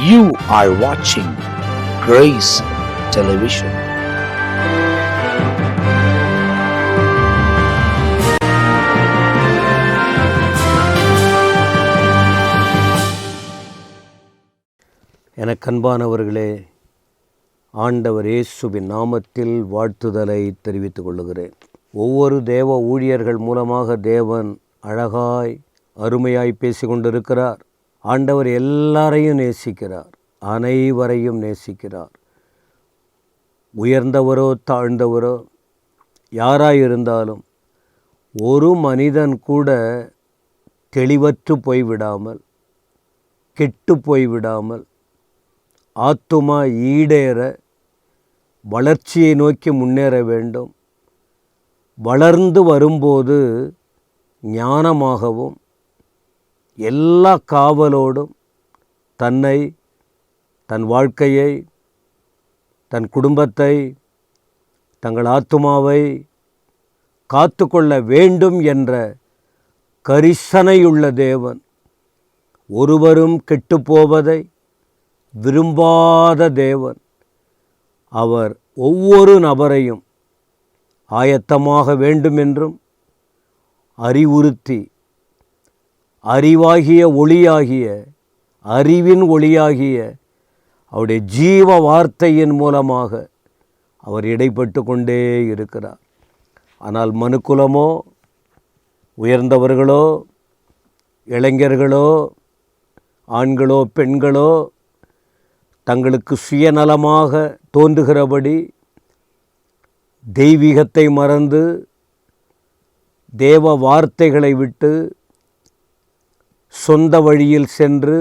You are watching Grace Television. எனக்கன்பானவர்களே, ஆண்டவர் இயேசுவின் நாமத்தில் வாழ்த்துதலை தெரிவித்துக் கொள்ளுகிறேன். ஒவ்வொரு தேவ ஊழியர்கள் மூலமாக தேவன் அழகாய் அருமையாய் பேசி கொண்டிருக்கிறார். ஆண்டவர் எல்லாரையும் நேசிக்கிறார், அனைவரையும் நேசிக்கிறார். உயர்ந்தவரோ தாழ்ந்தவரோ யாராயிருந்தாலும் ஒரு மனிதன் கூட தெளிவற்று போய்விடாமல், கெட்டு போய்விடாமல், ஆத்துமா ஈடேற வளர்ச்சியை நோக்கி முன்னேற வேண்டும். வளர்ந்து வரும்போது ஞானமாகவும் எல்லா காவலோடும் தன்னை, தன் வாழ்க்கையை, தன் குடும்பத்தை, தங்கள் ஆத்துமாவை காத்து கொள்ள வேண்டும் என்ற கரிசனையுள்ள தேவன் ஒருவரும் கெட்டுப்போவதை விரும்பாத தேவன். அவர் ஒவ்வொரு நபரையும் ஆயத்தமாக வேண்டுமென்றும் அறிவுறுத்தி, அறிவாகிய ஒளியாகிய, அறிவின் ஒளியாகிய அவருடைய ஜீவ வார்த்தையின் மூலமாக அவர் இடைப்பட்டு கொண்டே இருக்கிறார். ஆனால் மனுக்குலமோ, உயர்ந்தவர்களோ, இளைஞர்களோ, ஆண்களோ பெண்களோ தங்களுக்கு சுயநலமாக தோன்றுகிறபடி தெய்வீகத்தை மறந்து தேவ வார்த்தைகளை விட்டு சொந்த வழியில் சென்று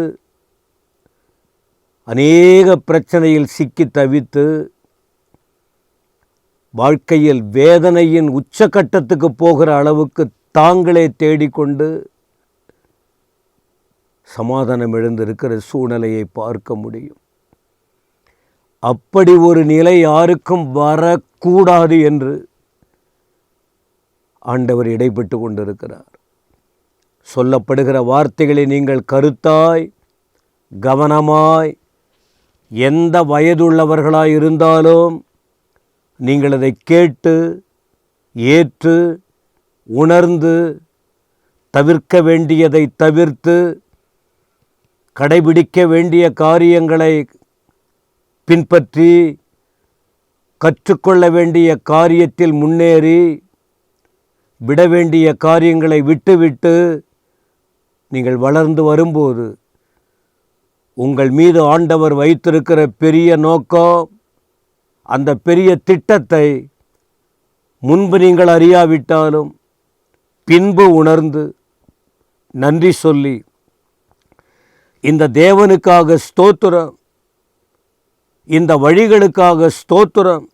அநேக பிரச்சனையில் சிக்கி தவித்து வாழ்க்கையில் வேதனையின் உச்சக்கட்டத்துக்கு போகிற அளவுக்கு தாங்களே தேடிக்கொண்டு சமாதானம் எழுந்திருக்கிற சூழ்நிலையை பார்க்க முடியும். அப்படி ஒரு நிலை யாருக்கும் வரக்கூடாது என்று ஆண்டவர் இடைப்பட்டு கொண்டிருக்கிறார். சொல்லப்படுகிற வார்த்தைகளை நீங்கள் கருத்தாய், கவனமாய், எந்த வயதுள்ளவர்களாய் இருந்தாலும் நீங்கள் அதை கேட்டு, ஏற்று, உணர்ந்து, தவிர்க்க வேண்டியதை தவிர்த்து, கடைபிடிக்க வேண்டிய காரியங்களை பின்பற்றி, கற்றுக்கொள்ள வேண்டிய காரியத்தில் முன்னேறி, விட வேண்டிய காரியங்களை விட்டுவிட்டு நீங்கள் வளர்ந்து வரும்போது உங்கள் மீது ஆண்டவர் வைத்திருக்கிற பெரிய நோக்கம், அந்த பெரிய திட்டத்தை முன்பு நீங்கள் அறியாவிட்டாலும் பின்பு உணர்ந்து நன்றி சொல்லி, இந்த தேவனுக்காக ஸ்தோத்திரம், இந்த வழிகளுக்காக ஸ்தோத்திரம்,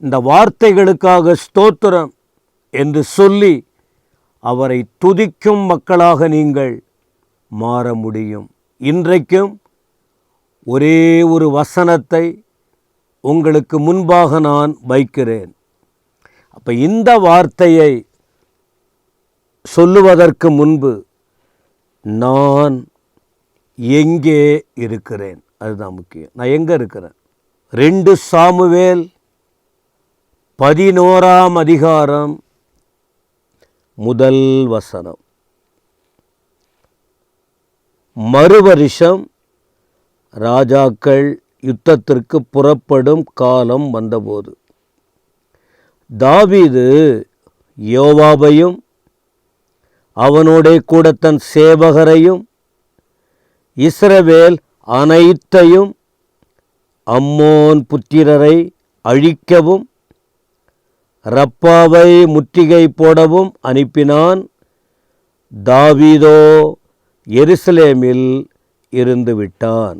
இந்த வார்த்தைகளுக்காக ஸ்தோத்திரம் என்று சொல்லி அவரை துதிக்கும் மக்களாக நீங்கள் மாற முடியும். இன்றைக்கும் ஒரே ஒரு வசனத்தை உங்களுக்கு முன்பாக நான் வைக்கிறேன். அப்போ இந்த வார்த்தையை சொல்லுவதற்கு முன்பு நான் எங்கே இருக்கிறேன், அதுதான் முக்கியம். நான் எங்கே இருக்கிறேன்? 2 சாமுவேல் 11ஆம் அதிகாரம் 1 வசனம். மறுவருஷம் ராஜாக்கள் யுத்தத்திற்கு புறப்படும் காலம் வந்தபோது தாவீது யோவாபையும் அவனோடே கூட தன் சேவகரையும் இஸ்ரவேல் அனைத்தையும் அம்மோன் புத்திரரை அழிக்கவும் ரப்பாவை முற்றுகை போடவும் அனுப்பினான். தாவீதோ எருசலேமில் இருந்து விட்டான்.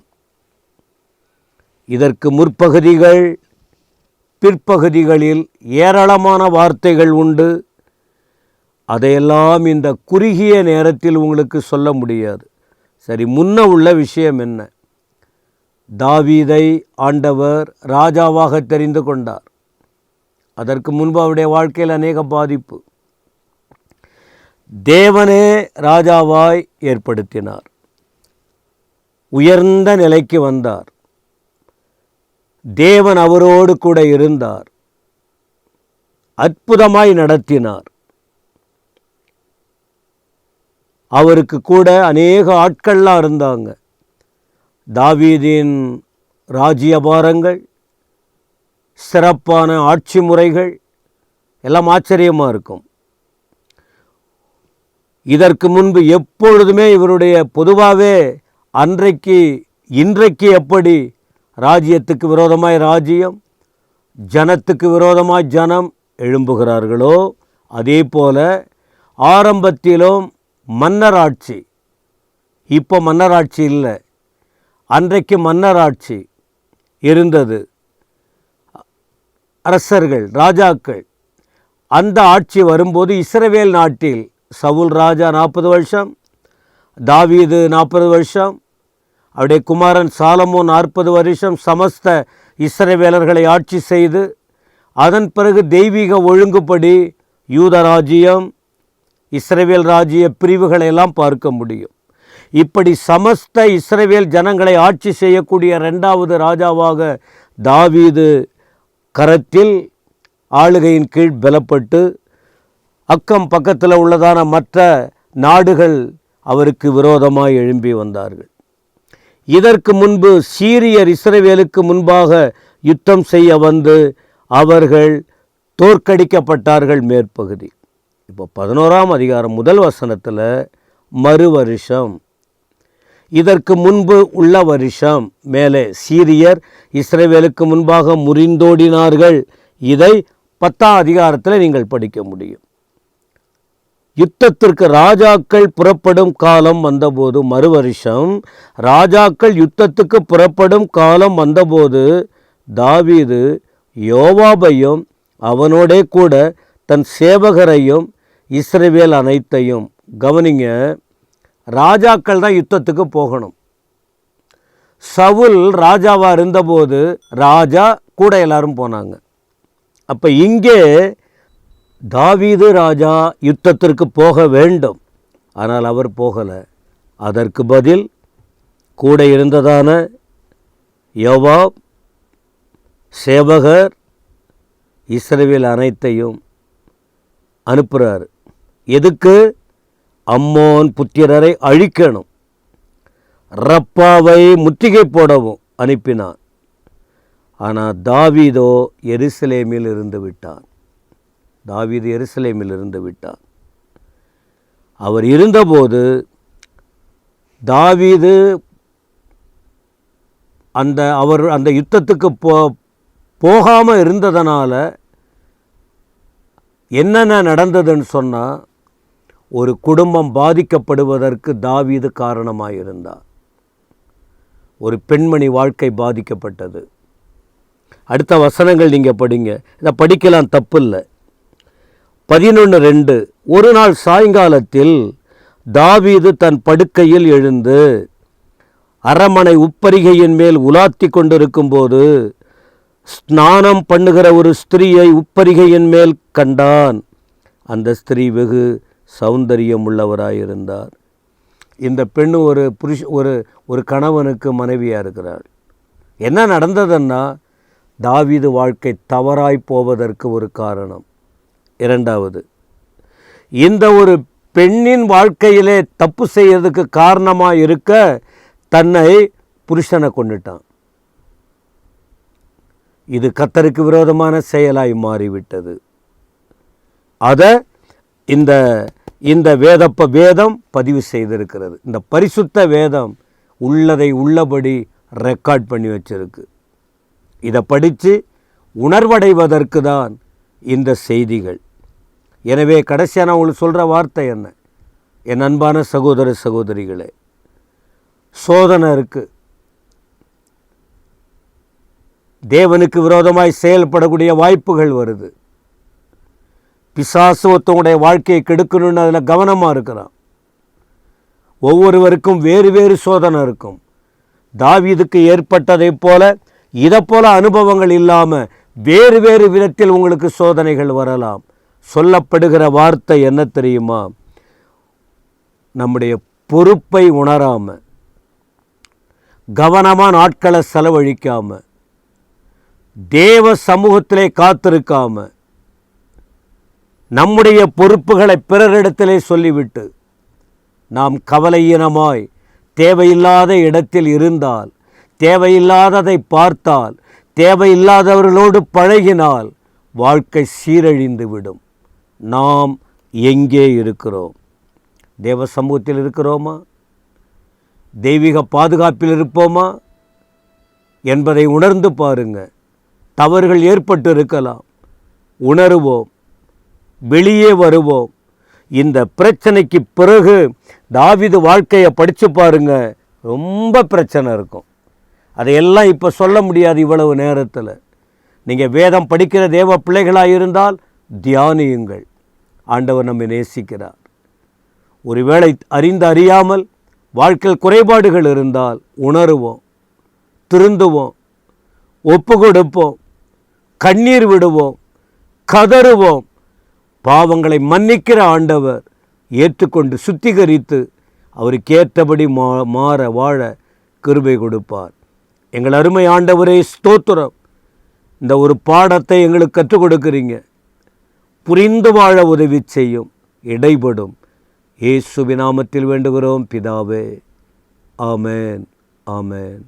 இதற்கு முற்பகுதிகள், பிற்பகுதிகளில் ஏராளமான வார்த்தைகள் உண்டு. அதையெல்லாம் இந்த குறுகிய நேரத்தில் உங்களுக்கு சொல்ல முடியாது. சரி, முன்ன உள்ள விஷயம் என்ன? தாவீதை ஆண்டவர் ராஜாவாக தெரிந்து கொண்டார். அதற்கு முன்பு அவருடைய வாழ்க்கையில் அநேக பாதிப்பு. தேவனே ராஜாவாய் ஏற்படுத்தினார். உயர்ந்த நிலைக்கு வந்தார். தேவன் அவரோடு கூட இருந்தார், அற்புதமாய் நடத்தினார். அவருக்கு கூட அநேக ஆட்கள்லாம் இருந்தாங்க. தாவீதின் ராஜ்யபாரங்கள், சிறப்பான ஆட்சி முறைகள் எல்லாம் ஆச்சரியமாக இருக்கும். இதற்கு முன்பு எப்பொழுதுமே இவருடைய பொதுவாகவே இன்றைக்கு எப்படி ராஜ்யத்துக்கு விரோதமாய் ராஜ்யம், ஜனத்துக்கு விரோதமாய் ஜனம் எழும்புகிறார்களோ அதே போல ஆரம்பத்திலும் மன்னராட்சி, இப்போ மன்னராட்சி இல்லை, அன்றைக்கு மன்னராட்சி இருந்தது. அரசர்கள், ராஜாக்கள், அந்த ஆட்சி வரும்போது இஸ்ரவேல் நாட்டில் சவுல் ராஜா 40 வருஷம், தாவீது 40 வருஷம், அவருடைய குமாரன் சாலமோன் 40 வருஷம் சமஸ்த இஸ்ரவேலர்களை ஆட்சி செய்து, அதன் பிறகு தெய்வீக ஒழுங்குப்படி யூத ராஜ்யம், இஸ்ரவேல் ராஜ்ய பிரிவுகளை எல்லாம் பார்க்க முடியும். இப்படி சமஸ்த இஸ்ரவேல் ஜனங்களை ஆட்சி செய்யக்கூடிய 2வது ராஜாவாக தாவீது கரத்தில் ஆளுகையின் கீழ் பலப்பட்டு, அக்கம் பக்கத்தில் உள்ளதான மற்ற நாடுகள் அவருக்கு விரோதமாய் எழும்பி வந்தார்கள். இதற்கு முன்பு சீரியர் இஸ்ரவேலுக்கு முன்பாக யுத்தம் செய்ய வந்து அவர்கள் தோற்கடிக்கப்பட்டார்கள் மேற்பகுதி. இப்போ 11ஆம் அதிகாரம் 1 வசனத்தில் மறு வருஷம், இதற்கு முன்பு உள்ள வருஷம் மேலே சீரியர் இஸ்ரவேலுக்கு முன்பாக முறிந்தோடினார்கள். இதை 10ஆம் அதிகாரத்தில் நீங்கள் படிக்க முடியும். யுத்தத்திற்கு ராஜாக்கள் புறப்படும் காலம் வந்தபோது, மறு வருஷம் ராஜாக்கள் யுத்தத்துக்கு புறப்படும் காலம் வந்தபோது தாவீது யோவாபையும் அவனோடே கூட தன் சேவகரையும் இஸ்ரவேல் அனைத்தையும், கவனிங்க, ராஜாக்கள் தான் யுத்தத்துக்கு போகணும். சவுல் ராஜாவாக இருந்தபோது ராஜா கூட எல்லாரும் போனாங்க. அப்போ இங்கே தாவீது ராஜா யுத்தத்திற்கு போக வேண்டும், ஆனால் அவர் போகலை. அதற்கு பதில் கூட இருந்ததான யோவாப், சேவகர், இஸ்ரவேல் அனைத்தையும் அனுப்புகிறார். எதுக்கு? அம்மோன் புத்திரரை அழிக்கணும், ரப்பாவை முற்றுகை போடவும் அனுப்பினான். ஆனால் தாவீதோ எருசலேமில் இருந்து விட்டான். தாவீது எருசலேமில் இருந்து விட்டான். அவர் இருந்தபோது தாவீது அந்த யுத்தத்துக்கு போகாமல் இருந்ததனால என்னென்ன நடந்ததுன்னு சொன்னால், ஒரு குடும்பம் பாதிக்கப்படுவதற்கு தாவீது காரணமாக இருந்தார். ஒரு பெண்மணி வாழ்க்கை பாதிக்கப்பட்டது. அடுத்த வசனங்கள் நீங்கள் படிங்க, இதை படிக்கலாம், தப்பு இல்லை. 11:2 ஒரு நாள் சாயங்காலத்தில் தாவீது தன் படுக்கையில் எழுந்து அரமனை உப்பரிகையின் மேல் உலாத்தி கொண்டிருக்கும் போது ஸ்நானம் பண்ணுகிற ஒரு ஸ்திரீயை உப்பரிகையின் மேல் கண்டான். அந்த ஸ்திரீ வெகு சௌந்தரியம் உள்ளவராயிருந்தார். இந்த பெண் ஒரு கணவனுக்கு மனைவியாக இருக்கிறாள். என்ன நடந்ததுன்னா, தாவீது வாழ்க்கை தவறாய் போவதற்கு ஒரு காரணம். 2வது, இந்த ஒரு பெண்ணின் வாழ்க்கையிலே தப்பு செய்யறதுக்கு காரணமாக இருக்க தன்னை புருஷனை கொண்டுட்டான். இது கர்த்தருக்கு விரோதமான செயலாய் மாறிவிட்டது. அதை இந்த வேதம் பதிவு செய்திருக்கிறது. இந்த பரிசுத்த வேதம் உள்ளதை உள்ளபடி ரெக்கார்ட் பண்ணி வச்சிருக்கு. இதை படித்து உணர்வடைவதற்கு தான் இந்த செய்திகள். எனவே கடைசியாக நான் உங்களுக்கு சொல்கிற வார்த்தை என்ன? என் அன்பான சகோதர சகோதரிகளே, சோதனை இருக்குது. தேவனுக்கு விரோதமாய் செயல்படக்கூடிய வாய்ப்புகள் வருது. பிசாசு ஒருத்தவங்களுடைய வாழ்க்கையை கெடுக்கணும்னு அதில் கவனமாக இருக்கிறான். ஒவ்வொருவருக்கும் வேறு வேறு சோதனை இருக்கும். தாவீதுக்கு ஏற்பட்டதை போல இதை போல அனுபவங்கள் இல்லாமல் வேறு வேறு விதத்தில் உங்களுக்கு சோதனைகள் வரலாம். சொல்லப்படுகிற வார்த்தை என்ன தெரியுமா? நம்முடைய பொறுப்பை உணராமல், கவனமாக நாட்களை செலவழிக்காம, தேவ சமூகத்திலே காத்திருக்காம, நம்முடைய பொறுப்புகளை பிறரிடத்திலே சொல்லிவிட்டு நாம் கவலையீனமாய் தேவையில்லாத இடத்தில் இருந்தால், தேவையில்லாததை பார்த்தால், தேவையில்லாதவர்களோடு பழகினால் வாழ்க்கை சீரழிந்து விடும். நாம் எங்கே இருக்கிறோம்? தேவ சமூகத்தில் இருக்கிறோமா? தெய்வீக பாதுகாப்பில் இருப்போமா என்பதை உணர்ந்து பாருங்க. தவறுகள் ஏற்பட்டு இருக்கலாம், உணருவோம், வெளியே வருவோம். இந்த பிரச்சனைக்கு பிறகு தாவீது வாழ்க்கையை படித்து பாருங்க, ரொம்ப பிரச்சனை இருக்கும். அதையெல்லாம் இப்போ சொல்ல முடியாது இவ்வளவு நேரத்தில். நீங்கள் வேதம் படிக்கிற தேவ பிள்ளைகளாக இருந்தால் தியானியுங்கள். ஆண்டவர் நம்மை நேசிக்கிறார். ஒருவேளை அறியாமல் வாழ்க்கையில் குறைபாடுகள் இருந்தால் உணருவோம், திருந்துவோம், ஒப்பு கொடுப்போம், கண்ணீர் விடுவோம், கதறுவோம். பாவங்களை மன்னிக்கிற ஆண்டவர் ஏற்றுக்கொண்டு சுத்திகரித்து அவருக்கு ஏற்றபடி மாற வாழ கிருபை கொடுப்பார். எங்கள் அருமை ஆண்டவரே ஸ்தோத்திரம். இந்த ஒரு பாடத்தை எங்களுக்கு கற்றுக் கொடுக்குறீங்க. புரிந்து வாழ உதவி செய்யும், இடைபடும். இயேசுவின் நாமத்தில் வேண்டுகிறோம் பிதாவே. ஆமென், ஆமென்.